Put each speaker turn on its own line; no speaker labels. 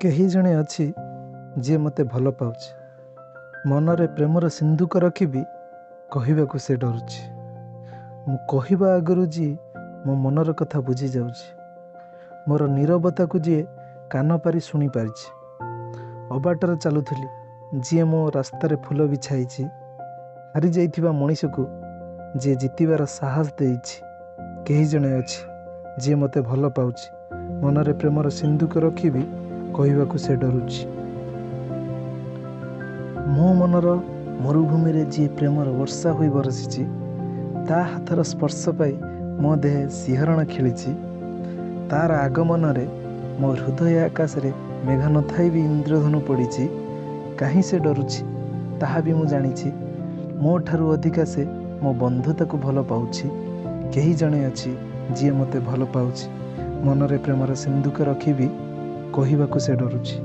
କେହି ଜଣେ ଅଛି ଯିଏ ମୋତେ ଭଲ ପାଉଛି। ମନରେ ପ୍ରେମର ସିନ୍ଦୁକ ରଖିବି କହିବାକୁ ସେ ଡରୁଛି। ମୁଁ କହିବା ଆଗରୁ ଯିଏ ମୋ ମନର କଥା ବୁଝି ଯାଉଛି। ମୋର ନୀରବତାକୁ ଯିଏ କାନ ପାରି ଶୁଣିପାରିଛି। ଅବାଟରେ ଚାଲୁଥିଲି ଯିଏ ମୋ ରାସ୍ତାରେ ଫୁଲ ବିଛାଇଛି। ହାରିଯାଇଥିବା ମଣିଷକୁ ଯିଏ ଜିତିବାର ସାହସ ଦେଇଛି। କେହି ଜଣେ ଅଛି ଯିଏ ମୋତେ ଭଲ ପାଉଛି। ମନରେ ପ୍ରେମର ସିନ୍ଦୁକ ରଖିବି କହିବାକୁ ସେ ଡରୁଛି। ମୋ ମନର ମରୁଭୂମିରେ ଯିଏ ପ୍ରେମର ବର୍ଷା ହୋଇ ବରସିଛି। ତା ହାତର ସ୍ପର୍ଶ ପାଇ ମୋ ଦେହେ ଶିହରଣ ଖେଳିଛି। ତାର ଆଗମନରେ ମୋ ହୃଦୟ ଆକାଶରେ ମେଘ ନଥାଇ ବି ଇନ୍ଦ୍ରଧନୁ ପଡ଼ିଛି। କାହିଁ ସେ ଡରୁଛି ତାହା ବି ମୁଁ ଜାଣିଛି। ମୋ ଠାରୁ ଅଧିକା ସେ ମୋ ବନ୍ଧୁତାକୁ ଭଲ ପାଉଛି। କେହି ଜଣେ ଅଛି ଯିଏ ମୋତେ ଭଲ ପାଉଛି। ମନରେ ପ୍ରେମର ସିନ୍ଦୁକ ରଖିବି କହିବାକୁ ସେ ଡରୁଛି।